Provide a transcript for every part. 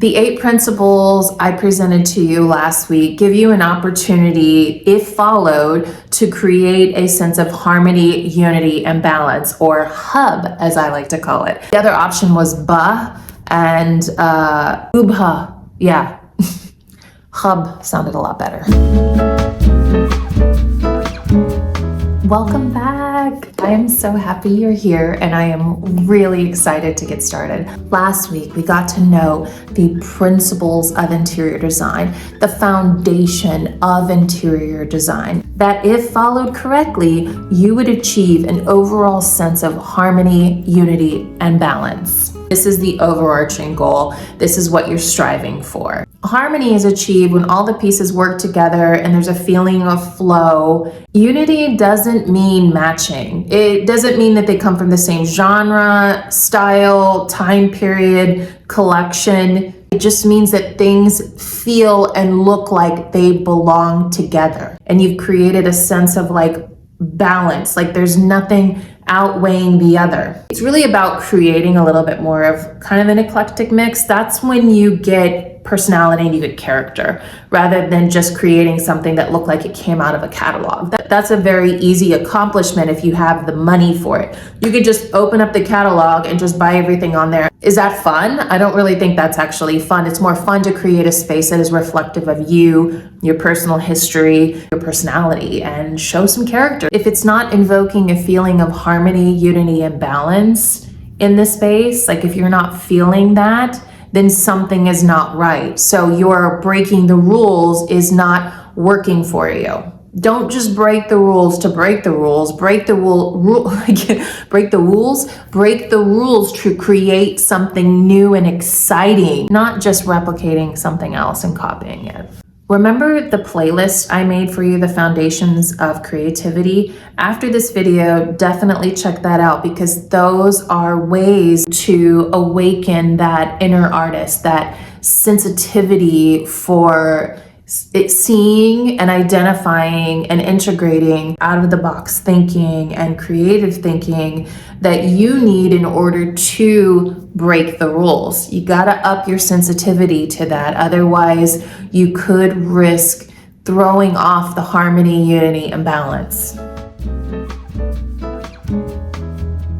The 8 principles I presented to you last week give you an opportunity, if followed, to create a sense of harmony, unity, and balance, or hub, as I like to call it. The other option was ba and ubha. Yeah, hub sounded a lot better. Welcome back. I am so happy you're here and I am really excited to get started. Last week, we got to know the principles of interior design, the foundation of interior design, that if followed correctly, you would achieve an overall sense of harmony, unity, and balance. This is the overarching goal. This is what you're striving for. Harmony is achieved when all the pieces work together and there's a feeling of flow. Unity doesn't mean matching. It doesn't mean that they come from the same genre, style, time period, collection. It just means that things feel and look like they belong together. And you've created a sense of like balance, like there's nothing outweighing the other. It's really about creating a little bit more of kind of an eclectic mix. That's when you get personality and you get character, rather than just creating something that looked like it came out of a catalog. That's a very easy accomplishment if you have the money for it. You could just open up the catalog and just buy everything on there. Is that fun? I don't really think that's actually fun. It's more fun to create a space that is reflective of you, your personal history, your personality, and show some character. If it's not invoking a feeling of harmony, unity, and balance in the space, like if you're not feeling that, then something is not right. So your breaking the rules is not working for you. Don't just break the rules to break the rules. Break the rules to create something new and exciting, not just replicating something else and copying it. Remember the playlist I made for you, the foundations of creativity? After this video, definitely check that out, because those are ways to awaken that inner artist, that sensitivity for seeing and identifying and integrating out of the box thinking and creative thinking that you need in order to break the rules. You gotta up your sensitivity to that. Otherwise, you could risk throwing off the harmony, unity, and balance.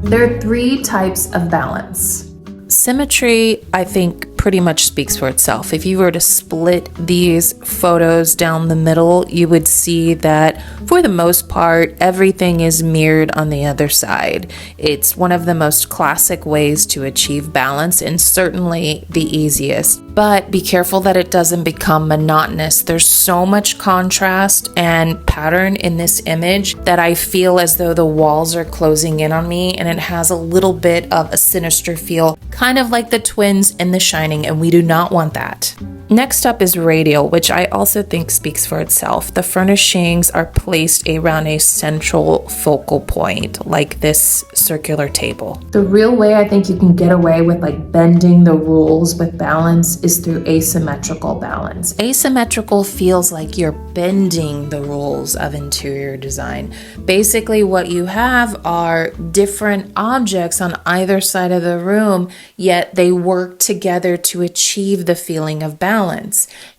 There are 3 types of balance. Symmetry, I think, pretty much speaks for itself. If you were to split these photos down the middle, you would see that for the most part, everything is mirrored on the other side. It's one of the most classic ways to achieve balance and certainly the easiest. But be careful that it doesn't become monotonous. There's so much contrast and pattern in this image that I feel as though the walls are closing in on me, and it has a little bit of a sinister feel, kind of like the twins in The Shining, and we do not want that. Next up is radial, which I also think speaks for itself. The furnishings are placed around a central focal point, like this circular table. The real way I think you can get away with like bending the rules with balance is through asymmetrical balance. Asymmetrical feels like you're bending the rules of interior design. Basically, what you have are different objects on either side of the room, yet they work together to achieve the feeling of balance.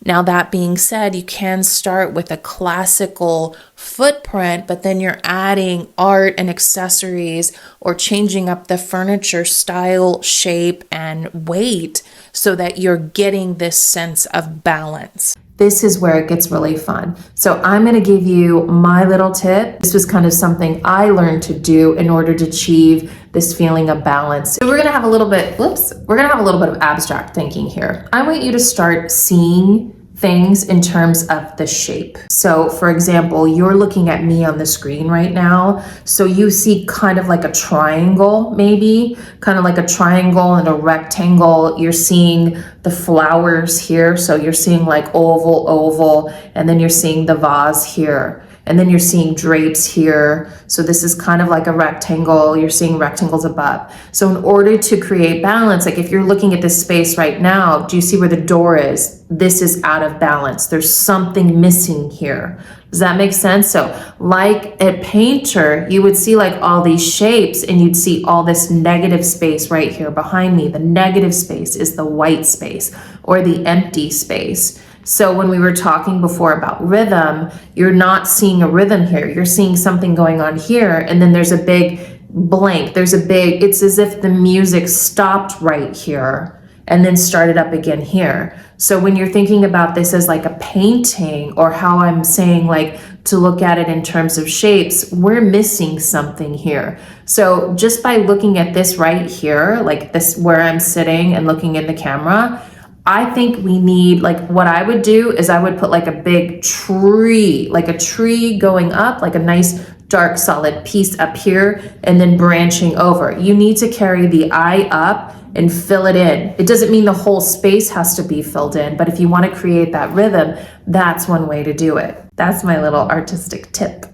Now, that being said, you can start with a classical footprint, but then you're adding art and accessories or changing up the furniture style, shape, and weight so that you're getting this sense of balance. This is where it gets really fun. So I'm going to give you my little tip. This was kind of something I learned to do in order to achieve this feeling of balance. So we're going to have a little bit of abstract thinking here. I want you to start seeing things in terms of the shape. So for example, you're looking at me on the screen right now. So you see kind of like a triangle, maybe kind of like a triangle and a rectangle. You're seeing the flowers here. So you're seeing like oval, and then you're seeing the vase here. And then you're seeing drapes here. So this is kind of like a rectangle. You're seeing rectangles above. So in order to create balance, like if you're looking at this space right now, do you see where the door is? This is out of balance. There's something missing here. Does that make sense? So like a painter, you would see like all these shapes and you'd see all this negative space right here behind me. The negative space is the white space, or the empty space. So when we were talking before about rhythm, you're not seeing a rhythm here. You're seeing something going on here, and then there's a big blank. It's as if the music stopped right here and then started up again here. So when you're thinking about this as like a painting, or how I'm saying like to look at it in terms of shapes, we're missing something here. So just by looking at this right here, like this where I'm sitting and looking in the camera, I think we need, like, what I would do is I would put like a big tree, like a tree going up, like a nice dark solid piece up here and then branching over. You need to carry the eye up and fill it in. It doesn't mean the whole space has to be filled in, but if you want to create that rhythm, that's one way to do it. That's my little artistic tip.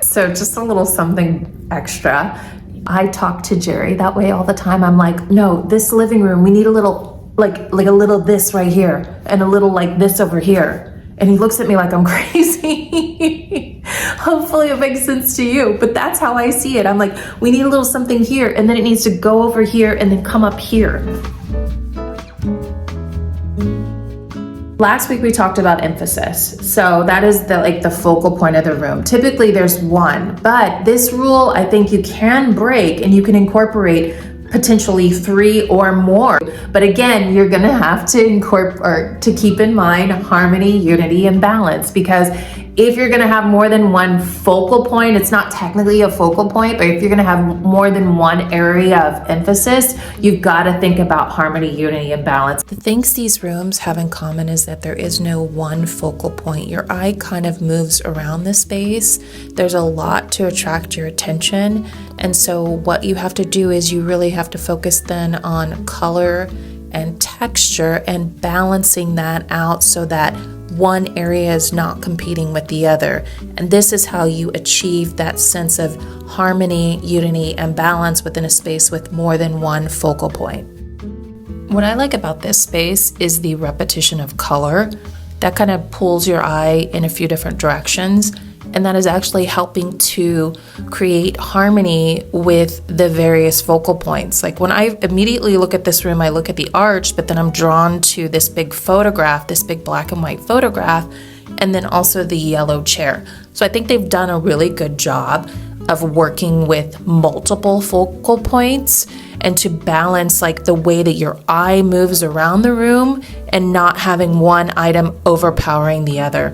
So just a little something extra. I talk to Jerry that way all the time. I'm like, no, this living room, we need a little, like a little this right here and a little like this over here. And he looks at me like I'm crazy. Hopefully it makes sense to you, but that's how I see it. I'm like, we need a little something here, and then it needs to go over here and then come up here. Last week we talked about emphasis. So that is the focal point of the room. Typically there's one, but this rule I think you can break and you can incorporate potentially 3 or more. But again, you're gonna have to incorporate, to keep in mind harmony, unity, and balance, because if you're gonna have more than one focal point, it's not technically a focal point, but if you're gonna have more than one area of emphasis, you've gotta think about harmony, unity, and balance. The things these rooms have in common is that there is no one focal point. Your eye kind of moves around the space. There's a lot to attract your attention. And so what you have to do is you really have to focus then on color and texture and balancing that out so that one area is not competing with the other. And this is how you achieve that sense of harmony, unity, and balance within a space with more than one focal point. What I like about this space is the repetition of color. That kind of pulls your eye in a few different directions. And that is actually helping to create harmony with the various focal points. Like when I immediately look at this room, I look at the arch, but then I'm drawn to this big photograph, this big black and white photograph, and then also the yellow chair. So I think they've done a really good job of working with multiple focal points and to balance like the way that your eye moves around the room and not having one item overpowering the other.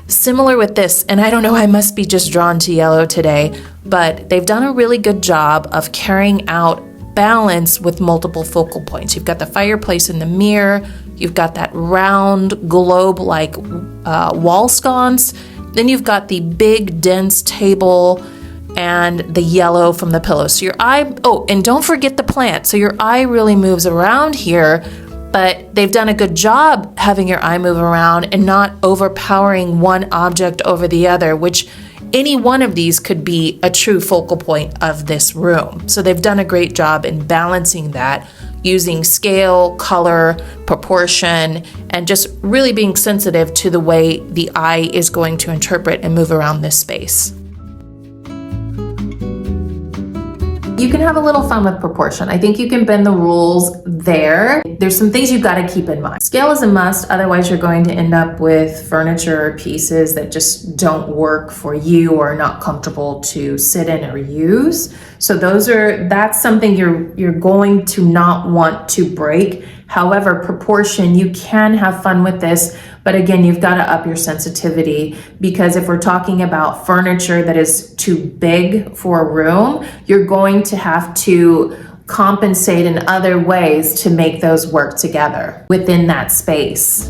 Similar with this, and I don't know, I must be just drawn to yellow today, but they've done a really good job of carrying out balance with multiple focal points. You've got the fireplace in the mirror, you've got that round globe-like wall sconce, then you've got the big dense table and the yellow from the pillow. So your eye, oh, and don't forget the plant. So your eye really moves around here, but they've done a good job having your eye move around and not overpowering one object over the other, which any one of these could be a true focal point of this room. So they've done a great job in balancing that using scale, color, proportion, and just really being sensitive to the way the eye is going to interpret and move around this space. You can have a little fun with proportion. I think you can bend the rules there. There's some things you've got to keep in mind. Scale is a must, otherwise you're going to end up with furniture or pieces that just don't work for you or are not comfortable to sit in or use. So that's something you're going to not want to break. However, proportion, you can have fun with this, but again, you've got to up your sensitivity, because if we're talking about furniture that is too big for a room, you're going to have to compensate in other ways to make those work together within that space.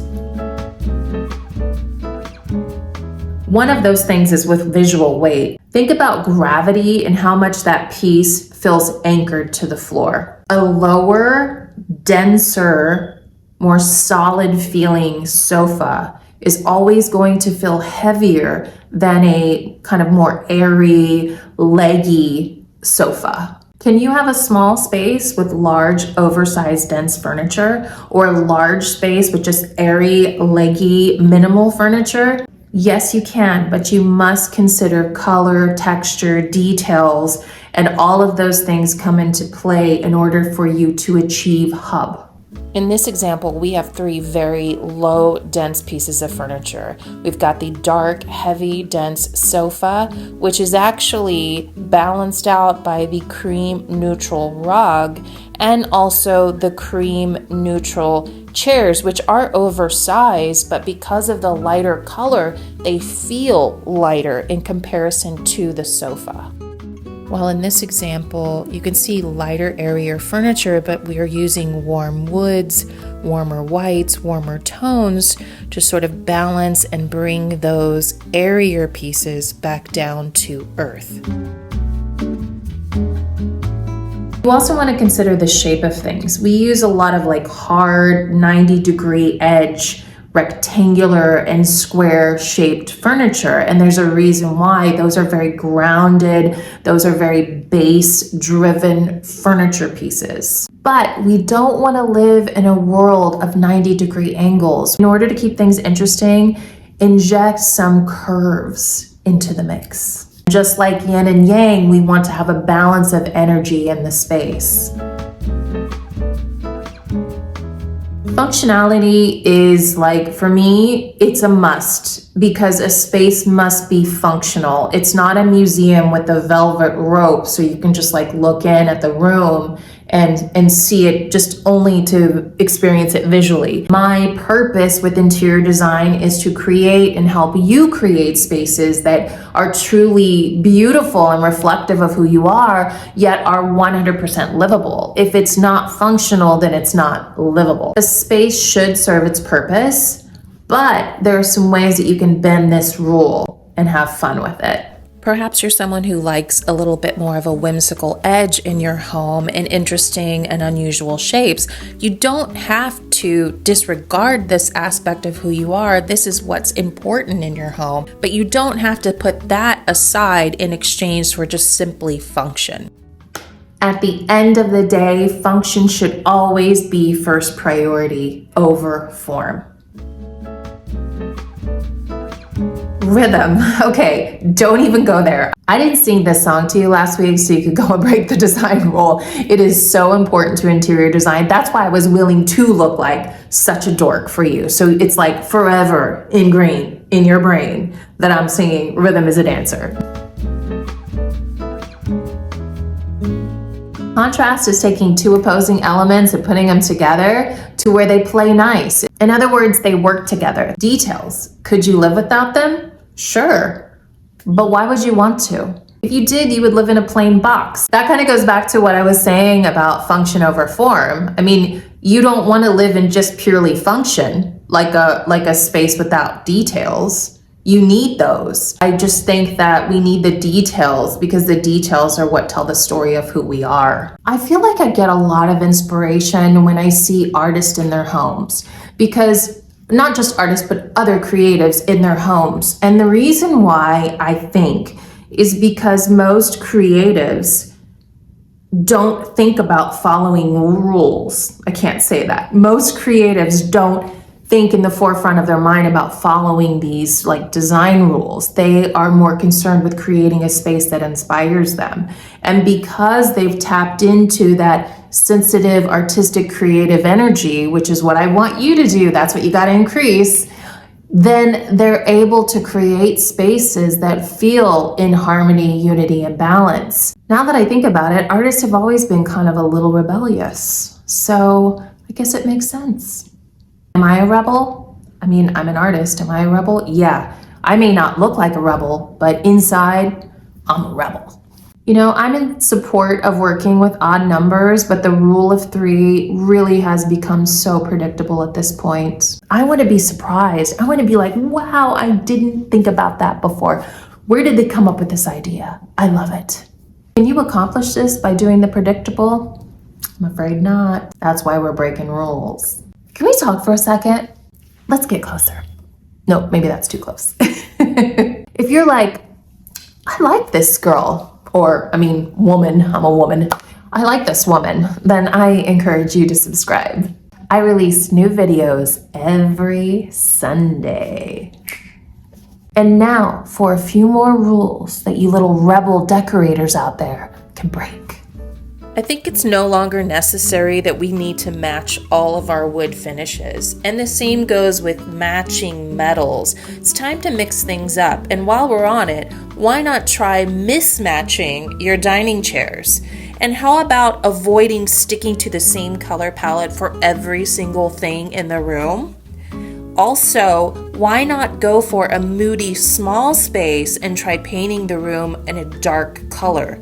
One of those things is with visual weight. Think about gravity and how much that piece feels anchored to the floor. A lower, denser, more solid feeling sofa is always going to feel heavier than a kind of more airy, leggy sofa. Can you have a small space with large, oversized, dense furniture, or a large space with just airy, leggy, minimal furniture? Yes, you can, but you must consider color, texture, details, and all of those things come into play in order for you to achieve hub. In this example, we have 3 very low, dense pieces of furniture. We've got the dark, heavy, dense sofa, which is actually balanced out by the cream neutral rug, and also the cream neutral chairs, which are oversized, but because of the lighter color, they feel lighter in comparison to the sofa. While in this example, you can see lighter, airier furniture, but we are using warm woods, warmer whites, warmer tones to sort of balance and bring those airier pieces back down to earth. You also want to consider the shape of things. We use a lot of like hard 90-degree edge, rectangular and square shaped furniture. And there's a reason why. Those are very grounded. Those are very base driven furniture pieces. But we don't want to live in a world of 90-degree angles. In order to keep things interesting, inject some curves into the mix. Just like yin and yang, we want to have a balance of energy in the space. Functionality is like, for me, it's a must because a space must be functional. It's not a museum with a velvet rope so you can just like look in at the room and see it just only to experience it visually. My purpose with interior design is to create and help you create spaces that are truly beautiful and reflective of who you are, yet are 100% livable. If it's not functional, then it's not livable. A space should serve its purpose, but there are some ways that you can bend this rule and have fun with it. Perhaps you're someone who likes a little bit more of a whimsical edge in your home and interesting and unusual shapes. You don't have to disregard this aspect of who you are. This is what's important in your home, but you don't have to put that aside in exchange for just simply function. At the end of the day, function should always be first priority over form. Rhythm. Okay, don't even go there. I didn't sing this song to you last week so you could go and break the design rule. It is so important to interior design. That's why I was willing to look like such a dork for you. So it's like forever ingrained in your brain that I'm singing Rhythm is a Dancer. Contrast is taking 2 opposing elements and putting them together to where they play nice. In other words, they work together. Details. Could you live without them? Sure. But why would you want to? If you did, you would live in a plain box. That kind of goes back to what I was saying about function over form. I mean, you don't want to live in just purely function, like a space without details. You need those. I just think that we need the details because the details are what tell the story of who we are. I feel like I get a lot of inspiration when I see artists in their homes, because not just artists, but other creatives in their homes. And the reason why I think is because most creatives don't think about following rules. I can't say that. Most creatives don't think in the forefront of their mind about following these like design rules. They are more concerned with creating a space that inspires them. And because they've tapped into that sensitive, artistic, creative energy, which is what I want you to do, that's what you got to increase, then they're able to create spaces that feel in harmony, unity, and balance. Now that I think about it, artists have always been kind of a little rebellious. So I guess it makes sense. Am I a rebel? I mean, I'm an artist. Am I a rebel? Yeah. I may not look like a rebel, but inside, I'm a rebel. You know, I'm in support of working with odd numbers, but the rule of 3 really has become so predictable at this point. I want to be surprised. I want to be like, wow, I didn't think about that before. Where did they come up with this idea? I love it. Can you accomplish this by doing the predictable? I'm afraid not. That's why we're breaking rules. Can we talk for a second? Let's get closer. No, maybe that's too close. If you're like, I like this girl, or woman, I'm a woman, I like this woman, then I encourage you to subscribe. I release new videos every Sunday. And now for a few more rules that you little rebel decorators out there can break. I think it's no longer necessary that we need to match all of our wood finishes. And the same goes with matching metals. It's time to mix things up. And while we're on it, why not try mismatching your dining chairs? And how about avoiding sticking to the same color palette for every single thing in the room? Also, why not go for a moody small space and try painting the room in a dark color?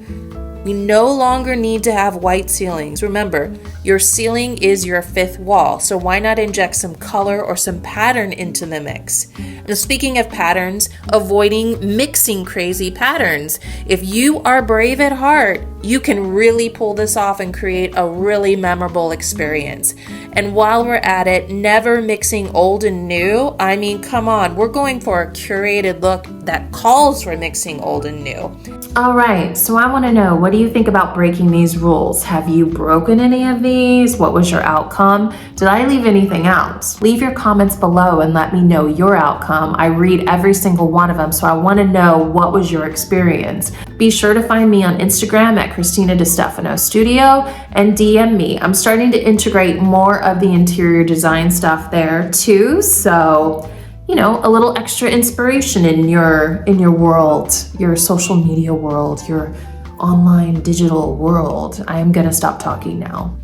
We no longer need to have white ceilings. Remember, your ceiling is your fifth wall, so why not inject some color or some pattern into the mix? And speaking of patterns, avoiding mixing crazy patterns. If you are brave at heart, you can really pull this off and create a really memorable experience. And while we're at it, never mixing old and new. I mean, come on, we're going for a curated look that calls for mixing old and new. All right, so I want to know, what do you think about breaking these rules? Have you broken any of these? What was your outcome? Did I leave anything out? Leave your comments below and let me know your outcome. I read every single one of them, so I want to know, what was your experience? Be sure to find me on Instagram at Christina DiStefano Studio and DM me. I'm starting to integrate more of the interior design stuff there too, so a little extra inspiration in your world, your social media world, your online digital world. I am gonna stop talking now.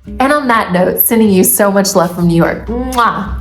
And on that note, sending you so much love from New York. Mwah!